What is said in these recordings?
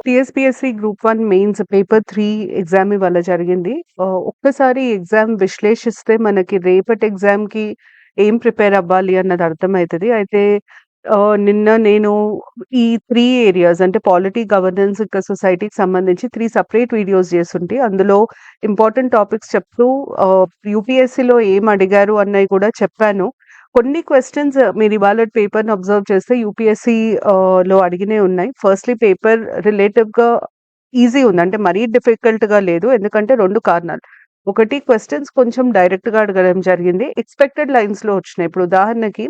TSPSC group 1 mains paper 3 exam ఇవాళ జరిగింది. ఒక్కసారి ఎగ్జామ్ విశ్లేషిస్తే మనకి రేపటి ఎగ్జామ్‌కి ఏం ప్రిపేర్ అవ్వాలి అన్నది అర్థమైతది. అయితే నిన్న నేను ఈ 3 ఏరియాస్ అంటే పాలిటీ, గవర్నెన్స్, ఇంకా సొసైటీకి సంబంధించి 3 సెపరేట్ వీడియోస్ చేసుంటి. అందులో ఇంపార్టెంట్ టాపిక్స్ చెప్తూ యూపీఎస్సీలో ఏం అడిగారు అన్నయి కూడా చెప్పాను. కొన్ని క్వెషన్స్ మీరు ఇవాళ పేపర్‌ని అబ్జర్వ్ చేస్తే యూపీఎస్సీ లో అడిగినయి ఉన్నాయి. ఫస్ట్‌లీ పేపర్ రిలేటివ్‌గా ఈజీ ఉంది. అంటే మరీ డిఫికల్ట్‌గా లేదు. ఎందుకంటే 2 కారణాలు. ఒకటి క్వెషన్స్ కొంచెం డైరెక్ట్‌గా అడగడం జరిగింది. ఎక్స్‌పెక్టెడ్ లైన్స్‌లో వచ్చినాయి. ఇప్పుడు ఉదాహరణకి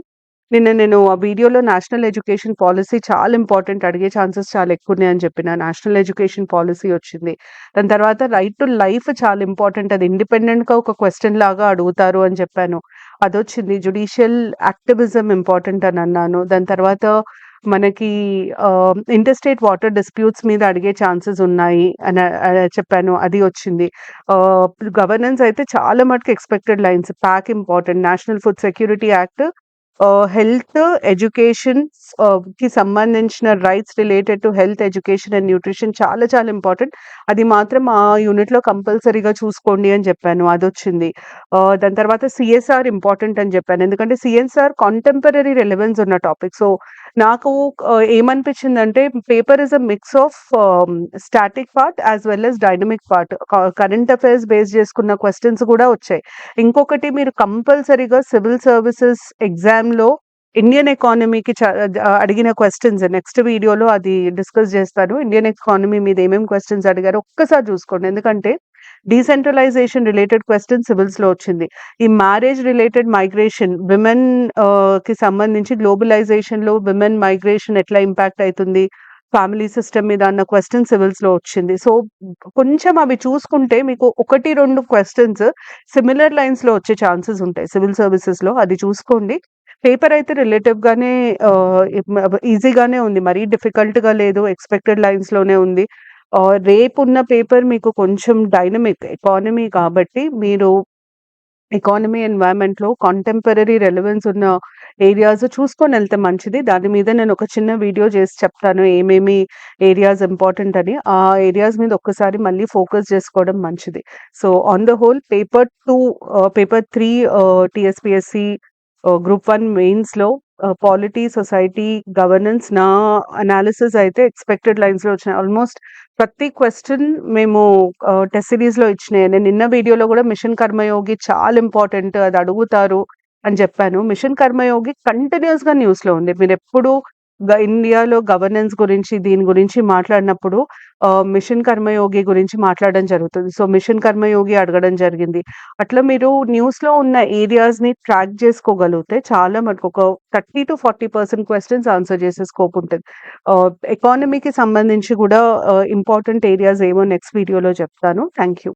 నిన్న నేను ఆ వీడియోలో నేషనల్ ఎడ్యుకేషన్ పాలిసీ చాలా ఇంపార్టెంట్, అడిగే ఛాన్సెస్ చాలా ఎక్కువున్నాయని చెప్పిన. నేషనల్ ఎడ్యుకేషన్ పాలిసీ వచ్చింది. దాని తర్వాత రైట్ టు లైఫ్ చాలా ఇంపార్టెంట్. అది ఇండిపెండెంట్‌గా ఒక క్వెషన్ లాగా అడుగుతారు అని చెప్పాను. అదొచ్చింది. జ్యుడిషియల్ యాక్టివిజం ఇంపార్టెంట్ అని అన్నాను. దాని తర్వాత మనకి ఇంటర్‌స్టేట్ వాటర్ డిస్ప్యూట్స్ మీద అడిగే ఛాన్సెస్ ఉన్నాయి అని చెప్పాను. అది వచ్చింది. ఆహ్, గవర్నెన్స్ అయితే చాలా మటుకు expected lines. Pak important. National food security act, health, education కి సంబంధించిన rights related to health, education and nutrition చాలా చాలా ఇంపార్టెంట్. అది మాత్రం ఆ యూనిట్‌లో కంపల్సరీగా చూసుకోండి అని చెప్పాను. అదొచ్చింది. దాని తర్వాత సీఎస్ఆర్ ఇంపార్టెంట్ అని చెప్పాను. ఎందుకంటే సీఎస్ఆర్ కాంటెంపరరీ రిలెవెన్స్ ఉన్న టాపిక్. సో, నాకు ఏమనిపించిందంటే paper is a mix of static part as well as dynamic part. Current affairs base చేసుకున్న క్వెషన్స్ కూడా వచ్చాయి. ఇంకొకటి మీరు కంపల్సరీగా సివిల్ సర్వీసెస్ ఎగ్జామ్‌లో ఇండియన్ ఎకానమీకి అడిగిన క్వెషన్స్ నెక్స్ట్ వీడియోలో అది డిస్కస్ చేస్తాను. ఇండియన్ ఎకానమీ మీద ఏమేం క్వెషన్స్ అడిగారో ఒక్కసారి చూసుకోండి. ఎందుకంటే డీసెంట్రలైజేషన్ రిలేటెడ్ క్వెషన్ సివిల్స్‌లో వచ్చింది. ఈ మ్యారేజ్ రిలేటెడ్ మైగ్రేషన్ విమెన్ కి సంబంధించి గ్లోబలైజేషన్‌లో విమెన్ మైగ్రేషన్ ఎట్లా ఇంపాక్ట్ అయితుంది ఫ్యామిలీ సిస్టమ్ మీద అన్న క్వెషన్ సివిల్స్‌లో వచ్చింది. సో, కొంచెం అవి చూసుకుంటే మీకు 1, 2 క్వెషన్స్ సిమిలర్ లైన్స్‌లో వచ్చే ఛాన్సెస్ ఉంటాయి సివిల్ సర్వీసెస్‌లో. అది చూసుకోండి. పేపర్ అయితే రిలేటివ్‌గానే ఈజీగానే ఉంది. మరీ డిఫికల్ట్‌గా లేదు. ఎక్స్‌పెక్టెడ్ లైన్స్‌లోనే ఉంది. రేపున్న పేపర్ మీకు కొంచెం డైనమిక్ ఎకానమీ కాబట్టి మీరు ఎకానమీ ఎన్వైర్న్‌మెంట్‌లో కాంటెంపరరీ రెలెవెన్స్ ఉన్న ఏరియాస్ చూసుకొనెళ్తే మంచిది. దాని మీద నేను ఒక చిన్న వీడియో చేసి చెప్తాను. ఏమేమి ఏరియాస్ ఇంపార్టెంట్ అని. ఆ ఏరియాస్ మీద ఒక్కసారి మళ్ళీ ఫోకస్ చేసుకోవడం మంచిది. So, on the whole paper 3 TSPSC group 1 మెయిన్స్‌లో పాలిటీ, సొసైటీ, గవర్నెన్స్ నా అనాలిసిస్ అయితే ఎక్స్‌పెక్టెడ్ లైన్స్‌లో వచ్చినాయి. ఆల్మోస్ట్ ప్రతి క్వెషన్ మేము టెస్ట్ సిరీస్‌లో ఇచ్చినాయి. నేను నిన్న వీడియోలో కూడా మిషన్ కర్మయోగి చాలా ఇంపార్టెంట్, అది అడుగుతారు అని చెప్పాను. మిషన్ కర్మయోగి కంటిన్యూయస్‌గా న్యూస్‌లో ఉంది. మీరెప్పుడు ఇండియాలో గవర్నెన్స్ గురించి, దీని గురించి మాట్లాడినప్పుడు మిషన్ కర్మయోగి గురించి మాట్లాడడం జరుగుతుంది. సో, మిషన్ కర్మయోగి అడగడం జరిగింది. అట్లా మీరు న్యూస్‌లో ఉన్న ఏరియాస్‌ని ట్రాక్ చేసుకోగలిగితే చాలా మటుకు ఒక 30-40% క్వెషన్స్ ఆన్సర్ చేసే స్కోప్ ఉంటది. ఎకానమీకి సంబంధించి కూడా ఇంపార్టెంట్ ఏరియాస్ ఏమో నెక్స్ట్ వీడియోలో చెప్తాను. Thank you.